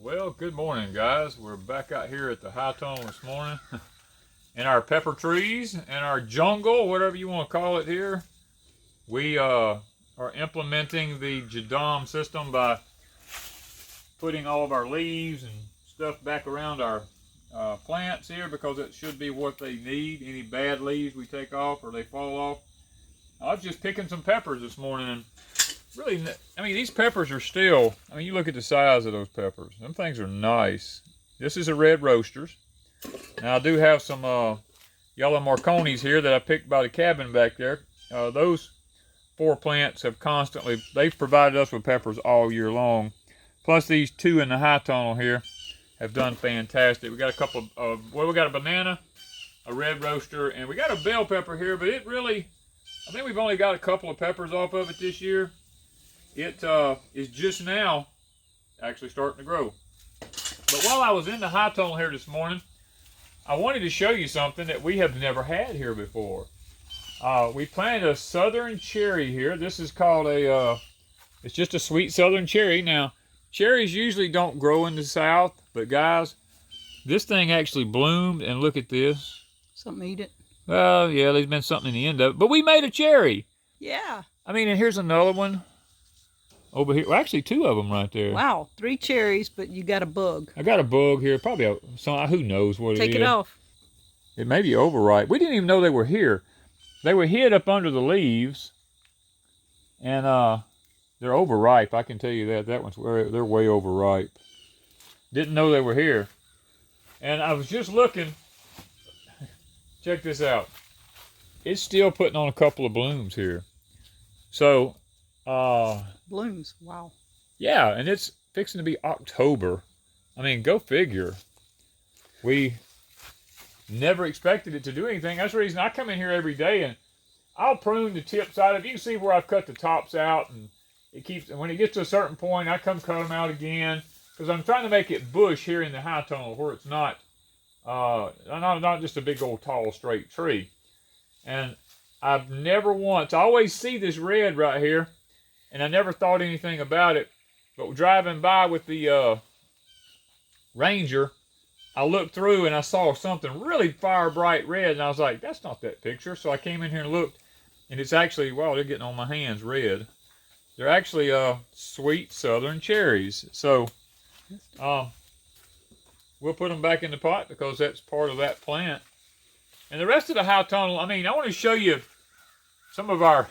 Well, good morning, guys. We're back out here at the high tunnel this morning in our pepper trees and our jungle, whatever you want to call it here. We are implementing the GreenStalk system by putting all of our leaves and stuff back around our plants here because it should be what they need. Any bad leaves we take off or they fall off. I was just picking some peppers this morning, and really, I mean, these peppers are still, I mean, you look at the size of those peppers. Them things are nice. This is a red roasters. Now, I do have some yellow Marconis here that I picked by the cabin back there. Those 4 plants have constantly, they've provided us with peppers all year long. Plus, these 2 in the high tunnel here have done fantastic. We got a couple of, well, we got a banana, a red roaster, and we got a bell pepper here, but it really, I think we've only got a couple of peppers off of it this year. It is just now actually starting to grow. But while I was in the high tunnel here this morning, I wanted to show you something that we have never had here before. We planted a southern cherry here. This is called a, it's just a sweet southern cherry. Now, cherries usually don't grow in the South, but guys, this thing actually bloomed, and look at this. Something to eat it. Well, yeah, there's been something in the end of it, but we made a cherry. Yeah. I mean, and here's another one over here. Well, actually, 2 of them right there. Wow, 3 cherries, but you got a bug. I got a bug here. Probably who knows what it is. Take it off. It may be overripe. We didn't even know they were here. They were hid up under the leaves, and they're overripe. I can tell you that. They're way overripe. Didn't know they were here. And I was just looking. Check this out. It's still putting on a couple of blooms here. So, blooms. Wow. Yeah, and it's fixing to be October. I mean, go figure. We never expected it to do anything. That's the reason I come in here every day and I'll prune the tips out of it. You can see where I've cut the tops out, and it keeps, and when it gets to a certain point, I come cut them out again because I'm trying to make it bush here in the high tunnel where it's not just a big old tall straight tree. And I've never once, I always see this red right here, and I never thought anything about it. But driving by with the Ranger, I looked through and I saw something really fire bright red, and I was like, that's not that picture. So I came in here and looked, and it's actually, wow, they're getting on my hands red. They're actually sweet southern cherries. So we'll put them back in the pot because that's part of that plant. And the rest of the high tunnel, I mean, I want to show you some of our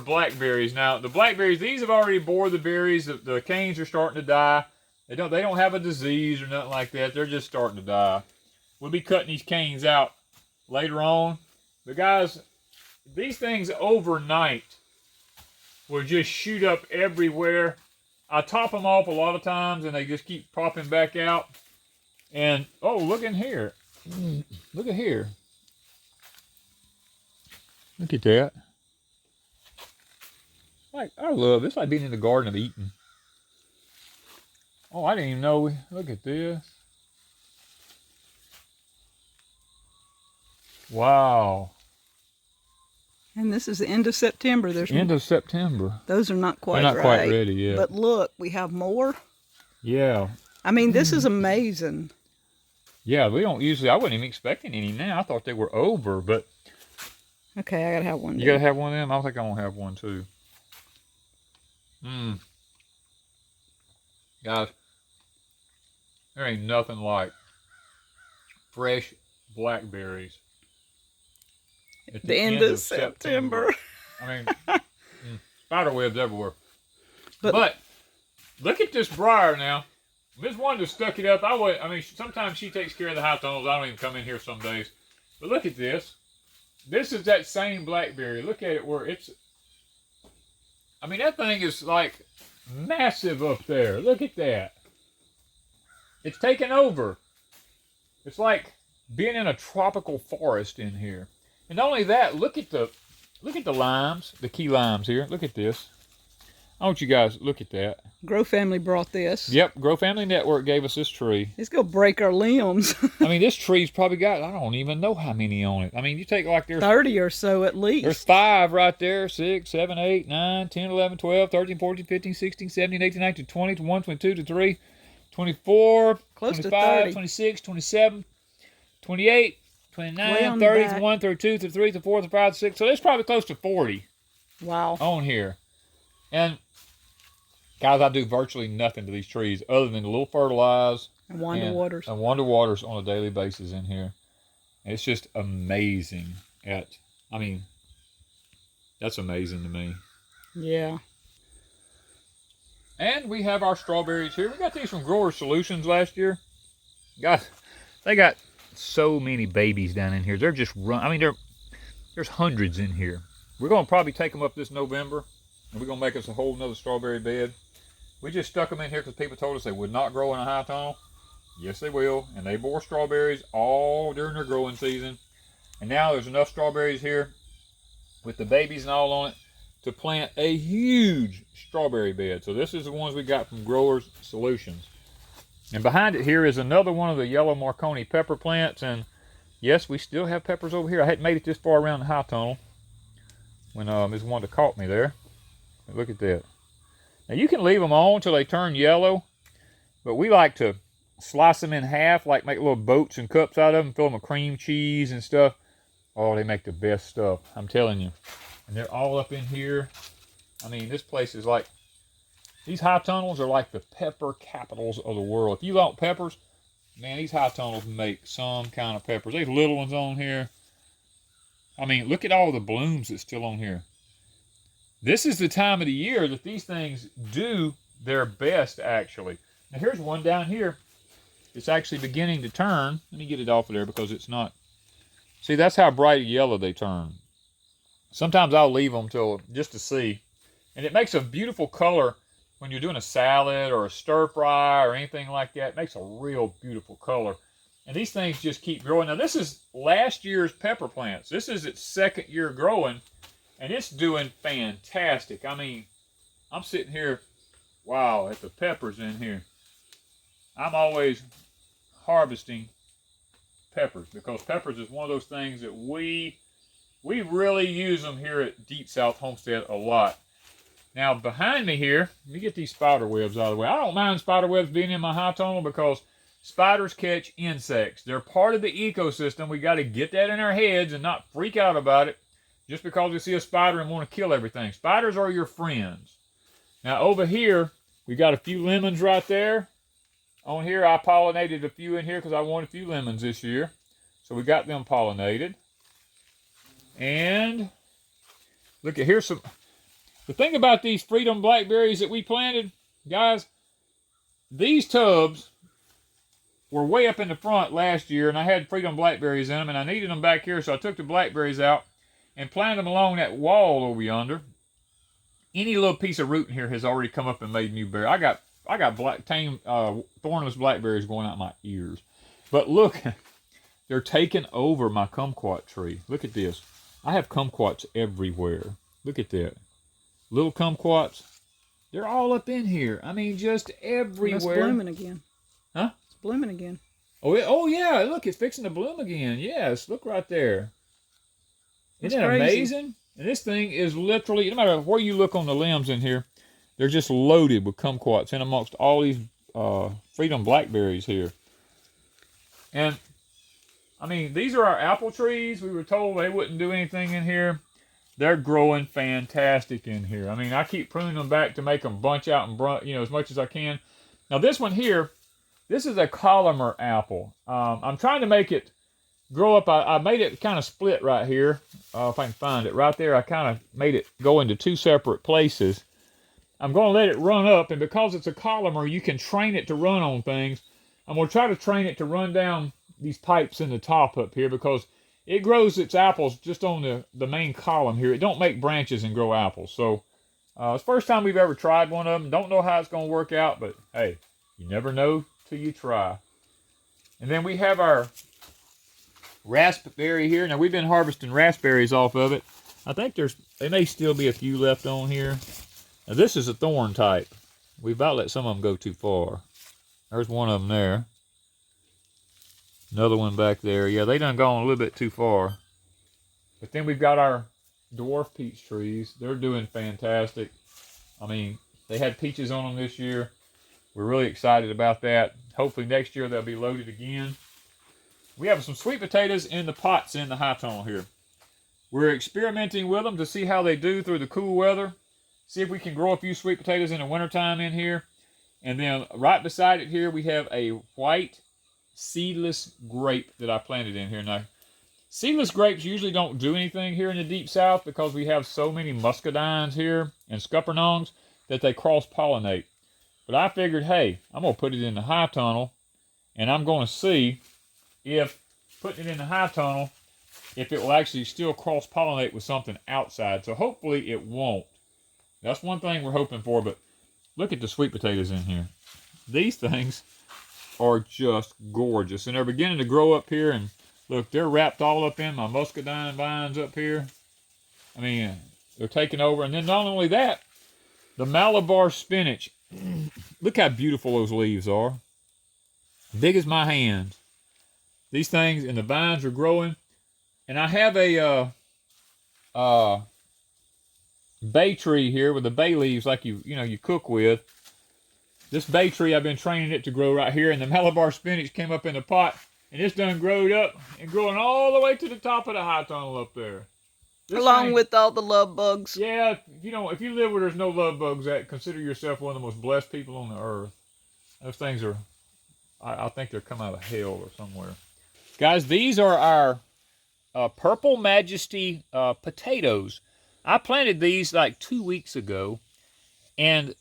blackberries. Now, the blackberries, these have already bore the berries. The canes are starting to die. They don't have a disease or nothing like that. They're just starting to die. We'll be cutting these canes out later on. But guys, these things overnight will just shoot up everywhere. I top them off a lot of times, and they just keep popping back out. And, oh, look in here. Look at here. Look at that. Like, I love this. It's like being in the Garden of Eden. Oh, I didn't even know. Look at this. Wow. And this is the end of September. There's end of September. Those are not quite They're not quite ready yet. But look, we have more. Yeah. I mean, this is amazing. Yeah, we don't usually, I wasn't even expecting any now. I thought they were over, but. Okay, I gotta have one. You gotta have one of them? I think I'm gonna have one too. Guys, there ain't nothing like fresh blackberries at the end of September. I mean, spider webs everywhere. But look at this briar now. Miss Wanda stuck it up. I mean, sometimes she takes care of the high tunnels. I don't even come in here some days. But look at this. This is that same blackberry. Look at it where it's, I mean, that thing is like massive up there. Look at that. It's taken over. It's like being in a tropical forest in here. And not only that, look at the limes, the key limes here. Look at this. I want you guys look at that. Grow Family brought this. Yep, Grow Family Network gave us this tree. It's gonna break our limbs. I mean, this tree's probably got, I don't even know how many on it. I mean, you take like there's 30 or so at least. There's 5 right there, 6, 7, 8, 9, 10, 11, 12, 13, 14, 15, 16, 17, 18, 19, 20, 21, 22, 23, 24, Close to 25, 30. 26, 27, 28, 29, Way on the 30, back. 31, 32, 33, 34, 35, 36. So there's probably close to 40 Wow. on here. And guys, I do virtually nothing to these trees other than a little fertilize And Wanda waters. and Wanda waters on a daily basis in here. And it's just amazing I mean, that's amazing to me. Yeah. And we have our strawberries here. We got these from Grower Solutions last year. Guys, they got so many babies down in here. They're just there's hundreds in here. We're going to probably take them up this November, and we're going to make us a whole nother strawberry bed. We just stuck them in here because people told us they would not grow in a high tunnel. Yes, they will. And they bore strawberries all during their growing season. And now there's enough strawberries here with the babies and all on it to plant a huge strawberry bed. So this is the ones we got from Growers Solutions. And behind it here is another one of the yellow Marconi pepper plants. And yes, we still have peppers over here. I hadn't made it this far around the high tunnel when Ms. Wanda caught me there. But look at that. Now you can leave them on until they turn yellow, but we like to slice them in half, like make little boats and cups out of them, fill them with cream cheese and stuff. Oh, they make the best stuff, I'm telling you. And they're all up in here. I mean, this place is like, these high tunnels are like the pepper capitals of the world. If you want peppers, man, these high tunnels make some kind of peppers. These little ones on here. I mean, look at all the blooms that's still on here. This is the time of the year that these things do their best, actually. Now, here's one down here. It's actually beginning to turn. Let me get it off of there because it's not. See, that's how bright yellow they turn. Sometimes I'll leave them just to see. And it makes a beautiful color when you're doing a salad or a stir fry or anything like that. It makes a real beautiful color. And these things just keep growing. Now, this is last year's pepper plants. This is its second year growing. And it's doing fantastic. I mean, I'm sitting here, wow, at the peppers in here. I'm always harvesting peppers because peppers is one of those things that we really use them here at Deep South Homestead a lot. Now, behind me here, let me get these spider webs out of the way. I don't mind spider webs being in my high tunnel because spiders catch insects. They're part of the ecosystem. We got to get that in our heads and not freak out about it just because we see a spider and want to kill everything. Spiders are your friends. Now, over here, we got a few lemons right there. On here, I pollinated a few in here because I wanted a few lemons this year. So we got them pollinated. And look at here's some. The thing about these Freedom Blackberries that we planted, guys, these tubs were way up in the front last year, and I had Freedom Blackberries in them, and I needed them back here, so I took the blackberries out and planted them along that wall over yonder. Any little piece of root in here has already come up and made new berry. I got tame thornless blackberries going out my ears. But look, they're taking over my kumquat tree. Look at this. I have kumquats everywhere. Look at that. Little kumquats. They're all up in here. I mean, just everywhere. It's blooming again. Huh? It's blooming again. Oh yeah. Look, it's fixing to bloom again. Yes, look right there. Isn't that crazy. amazing? And this thing is literally, no matter where you look on the limbs in here, they're just loaded with kumquats in amongst all these Freedom Blackberries here. And, I mean, these are our apple trees. We were told they wouldn't do anything in here. They're growing fantastic in here. I mean, I keep pruning them back to make them bunch out and, as much as I can. Now, this one here, this is a columnar apple. I'm trying to make it grow up. I made it kind of split right here. If I can find it. Right there, I kind of made it go into two separate places. I'm going to let it run up, and because it's a columnar, you can train it to run on things. I'm going to try to train it to run down these pipes in the top up here because it grows its apples just on the main column here. It don't make branches and grow apples. So it's the first time we've ever tried one of them. Don't know how it's going to work out, but hey, you never know till you try. And then we have our raspberry here. Now, we've been harvesting raspberries off of it. I think there may still be a few left on here. Now, this is a thorn type. We about let some of them go too far. There's one of them there. Another one back there. Yeah, they done gone a little bit too far. But then we've got our dwarf peach trees. They're doing fantastic. I mean, they had peaches on them this year. We're really excited about that. Hopefully next year they'll be loaded again. We have some sweet potatoes in the pots in the high tunnel here. We're experimenting with them to see how they do through the cool weather. See if we can grow a few sweet potatoes in the wintertime in here. And then right beside it here, we have a white seedless grape that I planted in here. Now, seedless grapes usually don't do anything here in the Deep South because we have so many muscadines here and scuppernongs that they cross-pollinate. But I figured, hey, I'm going to put it in the high tunnel, and I'm going to see if putting it in the high tunnel, if it will actually still cross-pollinate with something outside. So hopefully it won't. That's one thing we're hoping for, but look at the sweet potatoes in here. These things are just gorgeous, and they're beginning to grow up here, and look, they're wrapped all up in my muscadine vines up here. I mean, they're taking over, and then not only that, the Malabar spinach. Look how beautiful those leaves are. Big as my hand. These things, and the vines are growing. And I have a bay tree here with the bay leaves like you cook with. This bay tree, I've been training it to grow right here, and the Malabar spinach came up in the pot, and it's done growed up and growing all the way to the top of the high tunnel up there. Along with all the love bugs. Yeah, if you live where there's no love bugs, consider yourself one of the most blessed people on the earth. Those things are, I think they're come out of hell or somewhere. Guys, these are our Purple Majesty potatoes. I planted these like 2 weeks ago, and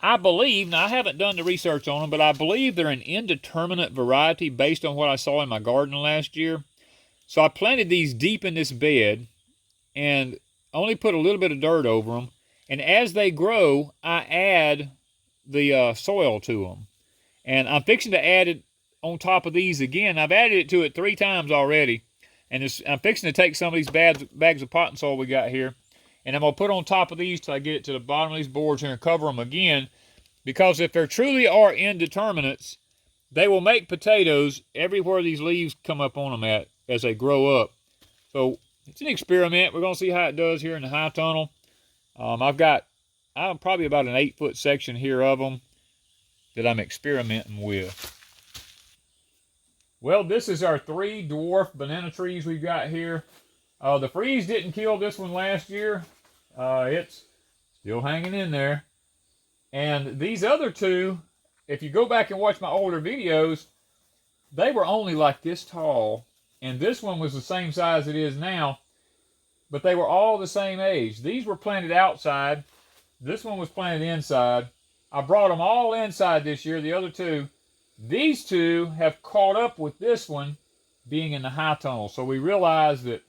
I believe, now I haven't done the research on them, but I believe they're an indeterminate variety based on what I saw in my garden last year. So I planted these deep in this bed, and only put a little bit of dirt over them. And as they grow, I add the soil to them. And I'm fixing to add it on top of these again. I've added it to it 3 times already. And I'm fixing to take some of these bags of potting soil we got here, and I'm going to put on top of these till I get it to the bottom of these boards here and cover them again. Because if there truly are indeterminates, they will make potatoes everywhere these leaves come up on them at as they grow up. So it's an experiment. We're going to see how it does here in the high tunnel. I'm probably about an 8-foot section here of them that I'm experimenting with. Well, this is our 3 dwarf banana trees we've got here. The freeze didn't kill this one last year. It's still hanging in there. And these other 2, if you go back and watch my older videos, they were only like this tall. And this one was the same size it is now, but they were all the same age. These were planted outside. This one was planted inside. I brought them all inside this year, the other 2. These 2 have caught up with this one being in the high tunnel. So we realized that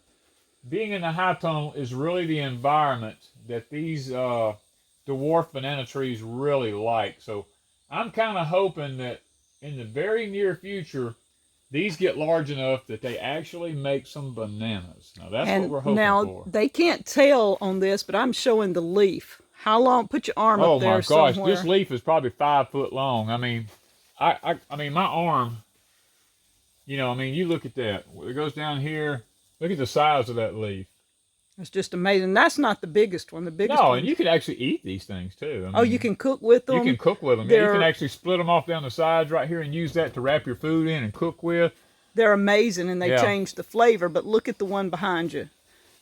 being in the high tunnel is really the environment that these dwarf banana trees really like. So I'm kind of hoping that in the very near future, these get large enough that they actually make some bananas. Now, that's what we're hoping now, for. They can't tell on this, but I'm showing the leaf. How long? Put your arm up there somewhere. Oh, my gosh. This leaf is probably 5 foot long. I mean, I mean, my arm, you look at that. It goes down here. Look at the size of that leaf. It's just amazing. That's not the biggest one. The biggest one. one. And you can actually eat these things, too. You can cook with them? You can cook with them. Yeah, you can actually split them off down the sides right here and use that to wrap your food in and cook with. They're amazing, and they change the flavor, but look at the one behind you.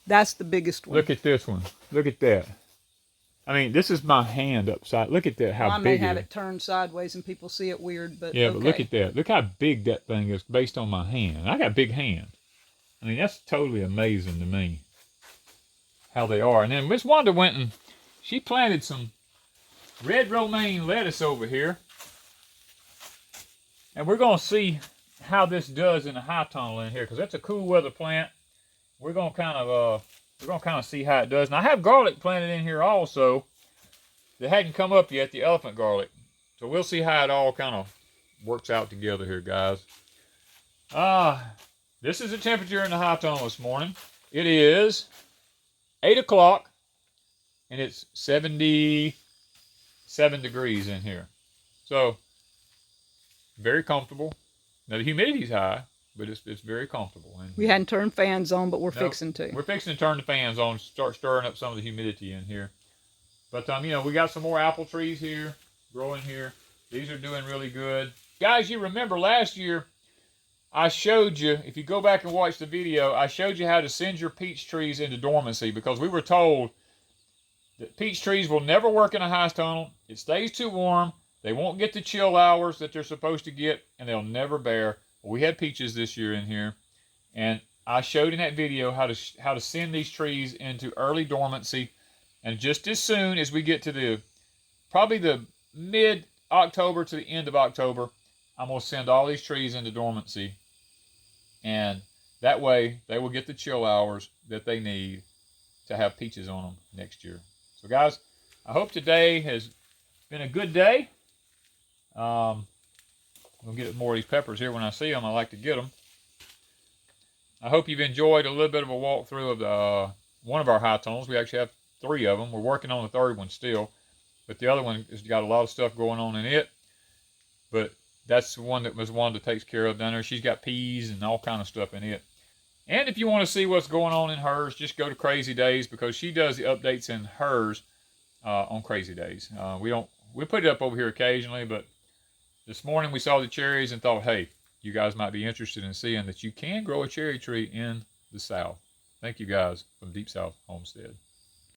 That's the biggest one. Look at this one. Look at that. I mean, this is my hand upside. Look at that, how big it is. I may have it turned sideways and people see it weird, but yeah, okay. But look at that. Look how big that thing is based on my hand. I got a big hand. I mean, that's totally amazing to me how they are. And then Miss Wanda went and she planted some red romaine lettuce over here. And we're going to see how this does in the high tunnel in here, because that's a cool weather plant. We're going to kind of see how it does. And I have garlic planted in here also that hadn't come up yet, the elephant garlic. So we'll see how it all kind of works out together here, guys. This is the temperature in the high tunnel this morning. It is 8 o'clock, and it's 77 degrees in here. So, very comfortable. Now, the humidity's high, but it's very comfortable. And we hadn't turned fans on, but we're fixing to. We're fixing to turn the fans on, start stirring up some of the humidity in here. But, we got some more apple trees here, growing here. These are doing really good. Guys, you remember last year, I showed you, if you go back and watch the video, I showed you how to send your peach trees into dormancy because we were told that peach trees will never work in a high tunnel. It stays too warm. They won't get the chill hours that they're supposed to get, and they'll never bear. Well, we had peaches this year in here, and I showed in that video how to send these trees into early dormancy. And just as soon as we get to probably the mid-October to the end of October, I'm going to send all these trees into dormancy. And that way, they will get the chill hours that they need to have peaches on them next year. So guys, I hope today has been a good day. We'll get more of these peppers here when I see them. I like to get them. I hope you've enjoyed a little bit of a walkthrough of the one of our high tunnels. We actually have 3 of them. We're working on the 3rd one still, but the other one has got a lot of stuff going on in it. But that's the one that Ms. Wanda takes care of down there. She's got peas and all kind of stuff in it. And if you want to see what's going on in hers, just go to Crazy Days because she does the updates in hers on Crazy Days. We put it up over here occasionally, but this morning we saw the cherries and thought, hey, you guys might be interested in seeing that you can grow a cherry tree in the South. Thank you guys from Deep South Homestead.